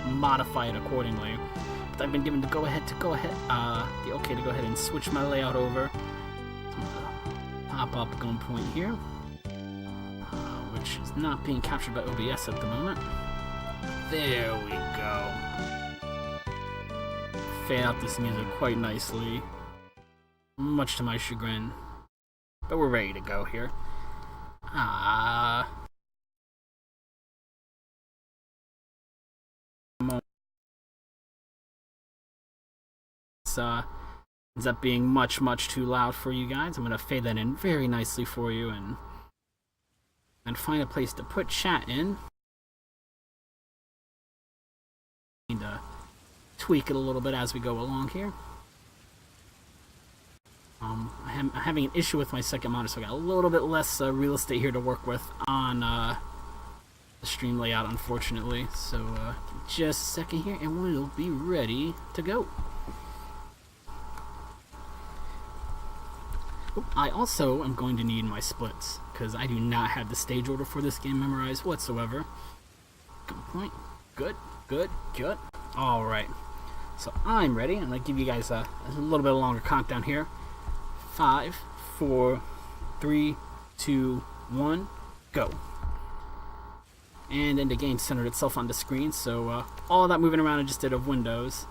modify it accordingly. But I've been given the the okay to go ahead and switch my layout over. So I'm gonna pop up Gunpoint here, which is not being captured by OBS at the moment. There we go. Fade out this music quite nicely, much to my chagrin. But we're ready to go here. Ends up being much too loud for you guys. I'm gonna fade that in very nicely for you and find a place to put chat in. Need to tweak it a little bit as we go along here. I'm having an issue with my second monitor, so I got a little bit less real estate here to work with on the stream layout, unfortunately. So just a second here and we'll be ready to go. I also am going to need my splits, because I do not have the stage order for this game memorized whatsoever. Gunpoint. Good. Alright. So I'm ready. I'm going to give you guys a little bit longer countdown here. 5, 4, 3, 2, 1, go. And then the game centered itself on the screen, so all that moving around I just did of Windows.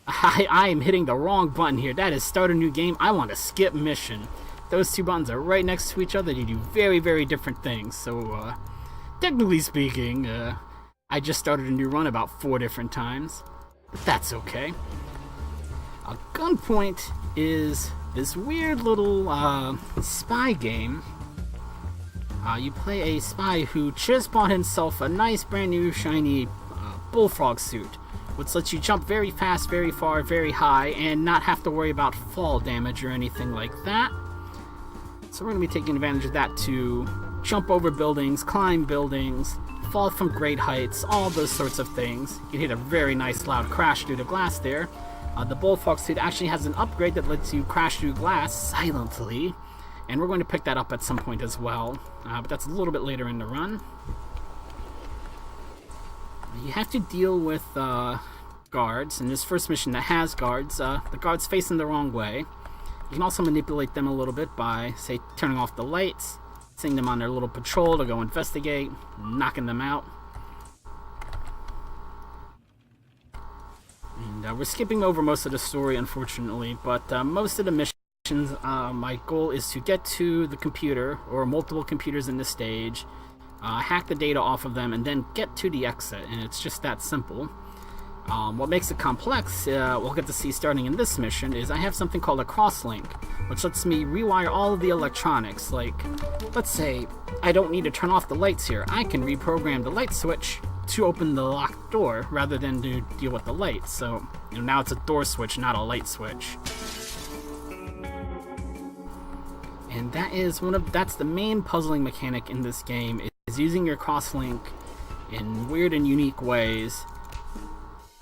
I am hitting the wrong button here. That is start a new game. I want to skip mission. Those two buttons are right next to each other. They do very different things. So, technically speaking, I just started a new run about 4 different times. But that's okay. Gunpoint is this weird little spy game. You play a spy who just bought himself a nice brand new shiny bullfrog suit, which lets you jump very fast, very far, very high, and not have to worry about fall damage or anything like that. So we're going to be taking advantage of that to jump over buildings, climb buildings, fall from great heights, all those sorts of things. You can hit a very nice loud crash through the glass there. The bullfrog suit actually has an upgrade that lets you crash through glass silently, and we're going to pick that up at some point as well, but that's a little bit later in the run. You have to deal with guards in this first mission that has guards. The guards facing the wrong way. You can also manipulate them a little bit by, say, turning off the lights, sending them on their little patrol to go investigate, knocking them out. And we're skipping over most of the story, unfortunately, but most of the missions, my goal is to get to the computer, or multiple computers in the stage, hack the data off of them, and then get to the exit, and it's just that simple. What makes it complex, we'll get to see starting in this mission, is I have something called a crosslink, which lets me rewire all of the electronics. Like, let's say I don't need to turn off the lights here. I can reprogram the light switch to open the locked door rather than to deal with the lights. So, now it's a door switch, not a light switch. And that's the main puzzling mechanic in this game, is using your crosslink in weird and unique ways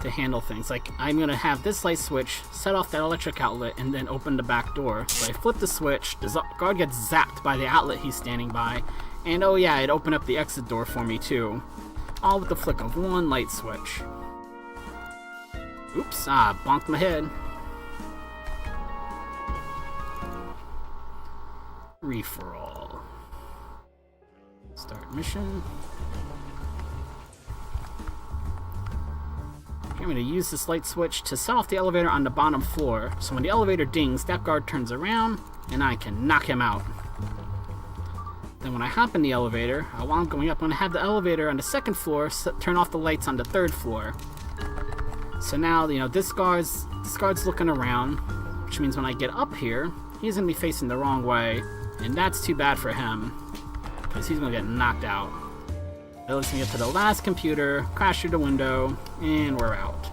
to handle things. Like, I'm going to have this light switch set off that electric outlet and then open the back door. So I flip the switch, the guard gets zapped by the outlet he's standing by, and oh yeah, it opened up the exit door for me too. All with the flick of one light switch. Oops, bonked my head. Free-for-all. Start mission. I'm going to use this light switch to set off the elevator on the bottom floor, so when the elevator dings, that guard turns around, and I can knock him out. Then when I hop in the elevator, while I'm going up, I'm going to have the elevator on the second floor turn off the lights on the third floor. So now, this guard's looking around, which means when I get up here, he's going to be facing the wrong way, and that's too bad for him, because he's going to get knocked out. That lets me get to the last computer, crash through the window, and we're out.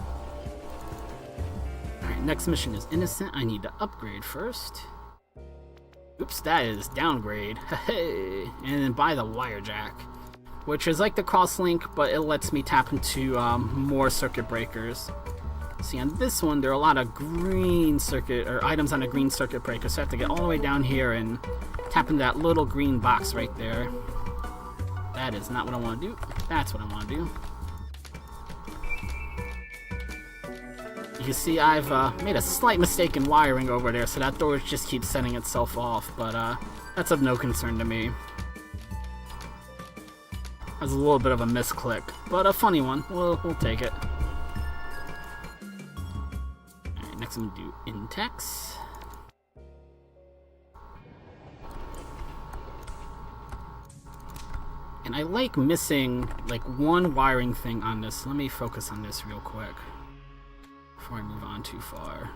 Alright, next mission is Innocent. I need to upgrade first. Oops, that is downgrade. Hey, and then buy the wire jack, which is like the crosslink, but it lets me tap into more circuit breakers. See, on this one, there are a lot of green circuit, or items on a green circuit breaker, so I have to get all the way down here and tap into that little green box right there. That is not what I want to do. That's what I want to do. You can see I've made a slight mistake in wiring over there, so that door just keeps setting itself off, but that's of no concern to me. That was a little bit of a misclick, but a funny one. We'll take it. Alright, next I'm gonna do Intex. And I like missing like one wiring thing on this. Let me focus on this real quick before I move on too far.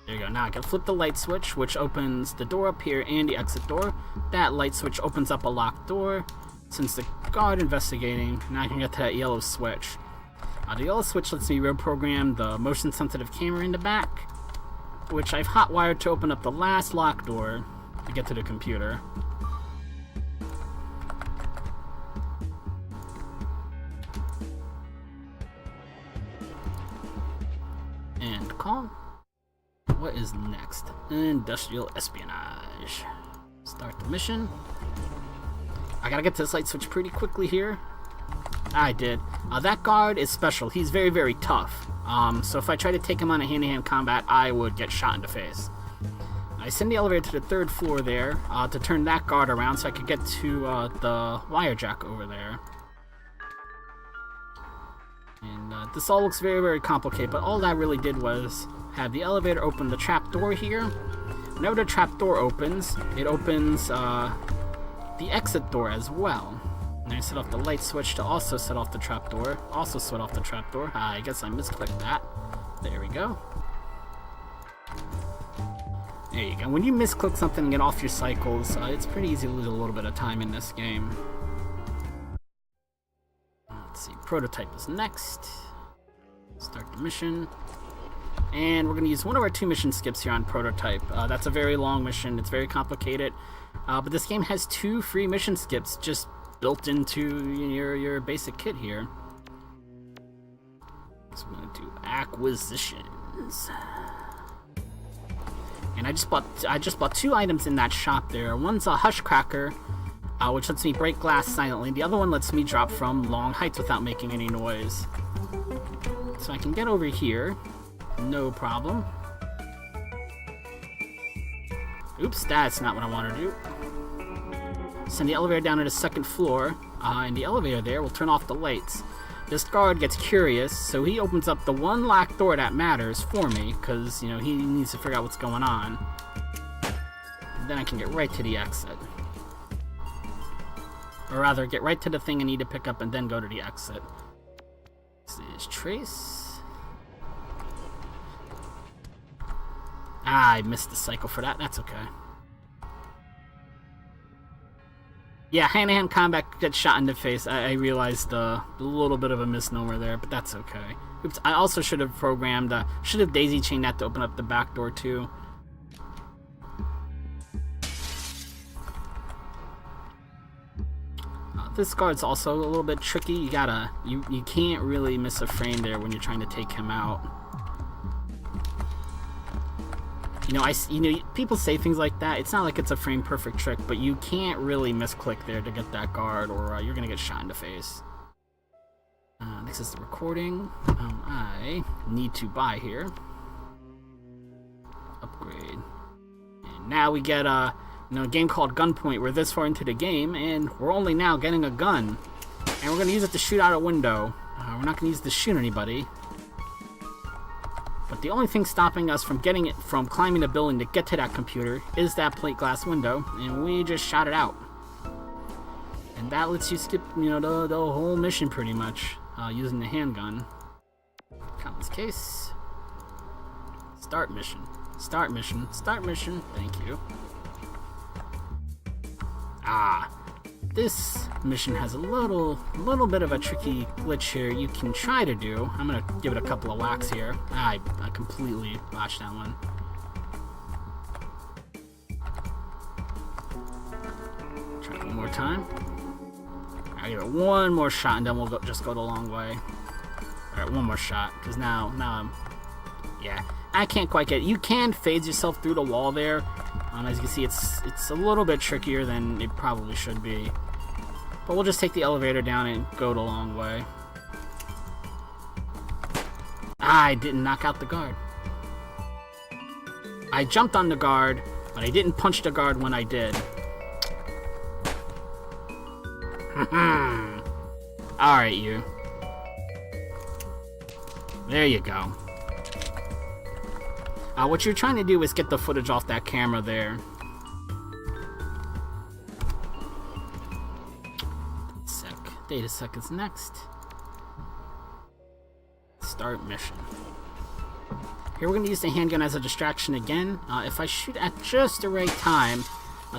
There you go. Now I can flip the light switch, which opens the door up here and the exit door. That light switch opens up a locked door. Since the guard investigating, now I can get to that yellow switch. The yellow switch lets me reprogram the motion sensitive camera in the back, which I've hotwired to open up the last locked door to get to the computer. And call. What is next? Industrial espionage. Start the mission. I gotta get to this light switch pretty quickly here. I did. That guard is special. He's very, very tough. So if I try to take him on a hand-to-hand combat, I would get shot in the face. I send the elevator to the 3rd floor there to turn that guard around so I could get to the wire jack over there. And this all looks very, very complicated, but all that really did was have the elevator open the trap door here. Whenever the trap door opens, it opens the exit door as well. And I set off the light switch to also set off the trap door. Also set off the trap door. I guess I misclicked that. There we go. There you go. When you misclick something and get off your cycles, it's pretty easy to lose a little bit of time in this game. Let's see. Prototype is next. Start the mission. And we're going to use one of our 2 mission skips here on Prototype. That's a very long mission. It's very complicated. But this game has 2 free mission skips just built into your basic kit here. So I'm going to do acquisitions. And I just bought 2 items in that shop there. One's a Hush Cracker, which lets me break glass silently. The other one lets me drop from long heights without making any noise. So I can get over here. No problem. Oops, that's not what I want to do. Send the elevator down to the 2nd floor, and the elevator there will turn off the lights. This guard gets curious, so he opens up the one locked door that matters for me, because, you know, he needs to figure out what's going on. And then I can get right to the exit. Or rather, get right to the thing I need to pick up and then go to the exit. This is Trace. I missed the cycle for that. That's okay. Yeah, hand-to-hand combat gets shot in the face. I realized a little bit of a misnomer there, but that's okay. Oops, I also should have programmed, should have daisy-chained that to open up the back door too. This guard's also a little bit tricky. You can't really miss a frame there when you're trying to take him out. You know, people say things like that. It's not like it's a frame perfect trick, but you can't really misclick there to get that guard, or you're gonna get shot in the face. Next is the recording. I need to buy here. Upgrade. And now we get a game called Gunpoint. We're this far into the game, and we're only now getting a gun, and we're gonna use it to shoot out a window. We're not gonna use it to shoot anybody. But the only thing stopping us from climbing the building to get to that computer is that plate glass window, and we just shot it out. And that lets you skip, the whole mission pretty much, using the handgun. Count this case. Start mission. Start mission. Start mission. Thank you. This mission has a little bit of a tricky glitch here you can try to do. I'm gonna give it a couple of whacks here. I completely botched that one. Try it one more time. I'll give it one more shot and then we'll just go the long way. Alright, one more shot, because now I'm... Yeah, I can't quite get it. You can phase yourself through the wall there. As you can see, it's a little bit trickier than it probably should be. But we'll just take the elevator down and go the long way. I didn't knock out the guard. I jumped on the guard, but I didn't punch the guard when I did. Alright, you. There you go. What you're trying to do is get the footage off that camera there. Data seconds next. Start mission. Here we're going to use the handgun as a distraction again. If I shoot at just the right time,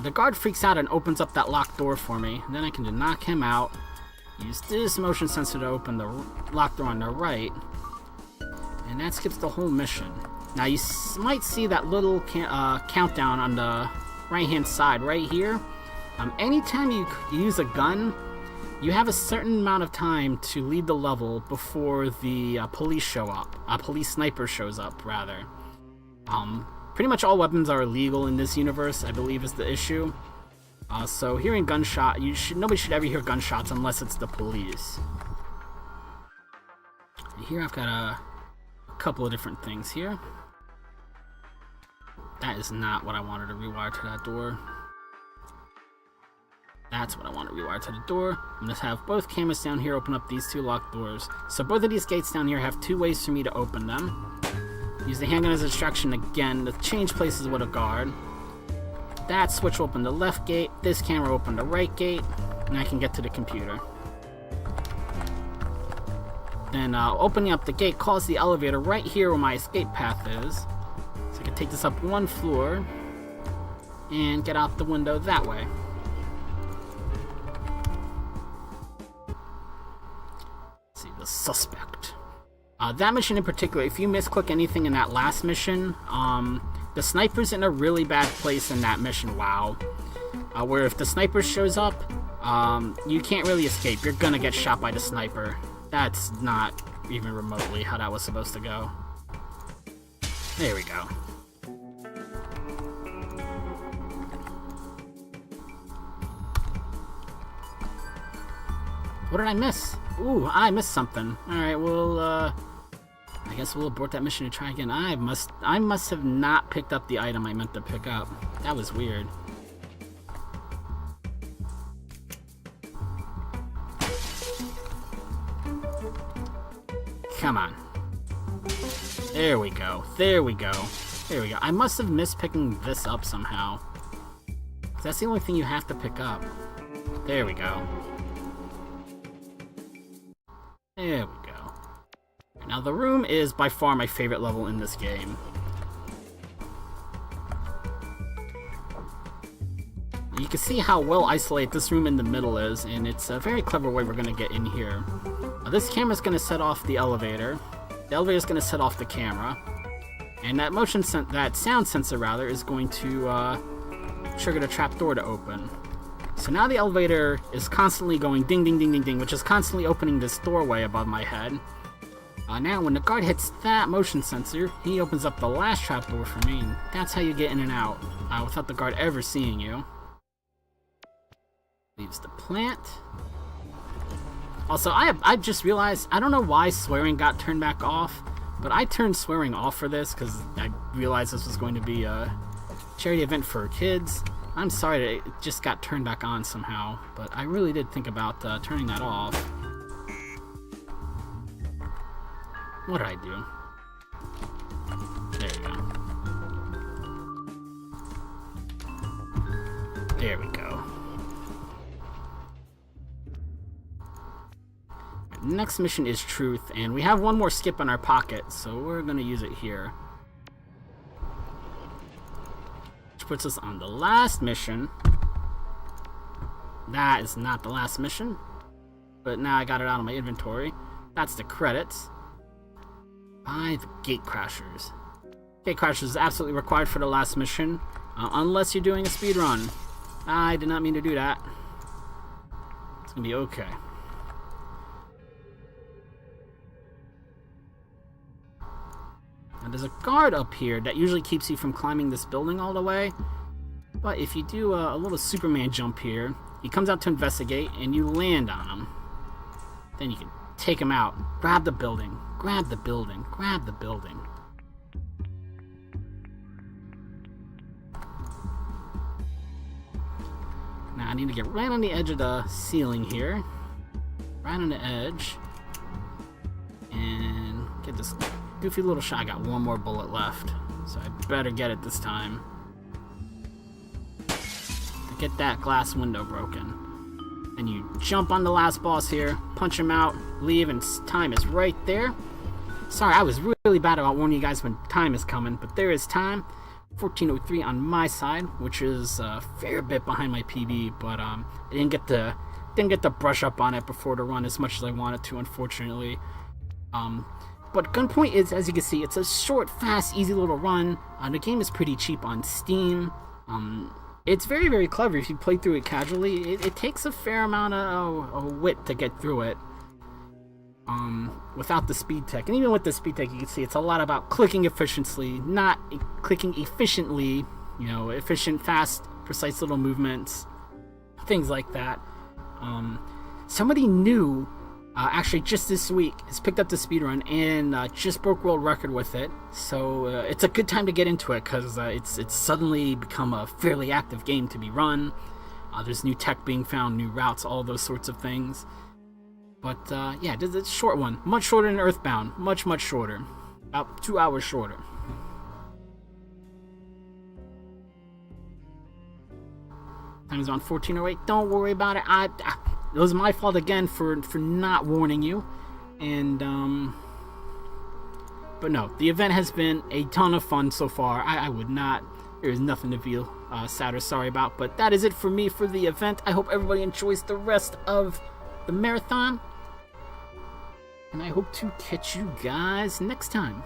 the guard freaks out and opens up that locked door for me. And then I can just knock him out. Use this motion sensor to open the locked door on the right. And that skips the whole mission. Now you might see that little countdown on the right hand side right here. Anytime you use a gun, you have a certain amount of time to leave the level before the police show up. Police sniper shows up, rather. Pretty much all weapons are illegal in this universe, I believe is the issue. So hearing gunshot, nobody should ever hear gunshots unless it's the police. Here I've got a couple of different things here. That is not what I wanted to rewire to that door. That's what I want to rewire to the door. I'm going to have both cameras down here open up these two locked doors. So both of these gates down here have two ways for me to open them. Use the handgun as a distraction again to change places with a guard. That switch will open the left gate, this camera will open the right gate, and I can get to the computer. Then opening up the gate calls the elevator right here where my escape path is. So I can take this up one floor and get out the window that way. The suspect. That mission in particular, if you misclick anything in that last mission, the sniper's in a really bad place in that mission, wow. Where if the sniper shows up, you can't really escape. You're gonna get shot by the sniper. That's not even remotely how that was supposed to go. There we go. What did I miss? Ooh, I missed something. Alright, well, I guess we'll abort that mission and try again. I must have not picked up the item I meant to pick up. That was weird. Come on. There we go. There we go. There we go. I must have missed picking this up somehow. That's the only thing you have to pick up. There we go. There we go. Now the room is by far my favorite level in this game. You can see how well isolated this room in the middle is, and it's a very clever way we're going to get in here. This camera's going to set off the elevator. The elevator's going to set off the camera. And that sound sensor rather is going to trigger the trapdoor to open. So now the elevator is constantly going ding ding ding ding ding, which is constantly opening this doorway above my head. Now when the guard hits that motion sensor, he opens up the last trapdoor for me, and that's how you get in and out, without the guard ever seeing you. Leaves the plant. Also, I just realized, I don't know why swearing got turned back off, but I turned swearing off for this because I realized this was going to be a charity event for kids. I'm sorry that it just got turned back on somehow, but I really did think about turning that off. What did I do? There we go. There we go. Next mission is Truth, and we have one more skip in our pocket, so we're going to use it here. Which puts us on the last mission. That is not the last mission, but now I got it out of my inventory. That's the credits. By the Gate Crashers. Gate Crashers is absolutely required for the last mission, unless you're doing a speedrun. I did not mean to do that. It's gonna be okay. Now there's a guard up here that usually keeps you from climbing this building all the way, but if you do a little Superman jump here, he comes out to investigate and you land on him. Then you can take him out, grab the building, grab the building. Grab the building. Now I need to get right on the edge of the ceiling here. Right on the edge. And get this goofy little shot. I got one more bullet left. So I better get it this time. To get that glass window broken. And you jump on the last boss here, punch him out, leave, and time is right there. Sorry, I was really bad about warning you guys when time is coming, but there is time. 14:03 on my side, which is a fair bit behind my PB, but I didn't get to brush up on it before the run as much as I wanted to, unfortunately. But Gunpoint is, as you can see, it's a short, fast, easy little run. The game is pretty cheap on Steam. It's very, very clever if you play through it casually. It takes a fair amount of wit to get through it. Without the speed tech, and even with the speed tech, you can see it's a lot about clicking efficiently, not clicking efficiently, you know, efficient, fast, precise little movements, things like that. Somebody new, actually just this week, has picked up the speedrun and just broke world record with it, so it's a good time to get into it, because it's suddenly become a fairly active game to be run. There's new tech being found, new routes, all those sorts of things. But, yeah, it's a short one. Much shorter than Earthbound. Much, much shorter. About 2 hours shorter. Time is on 14:08. Don't worry about it. It was my fault again for not warning you. And, but no, the event has been a ton of fun so far. I would not... There's nothing to feel sad or sorry about. But that is it for me for the event. I hope everybody enjoys the rest of the marathon. And I hope to catch you guys next time.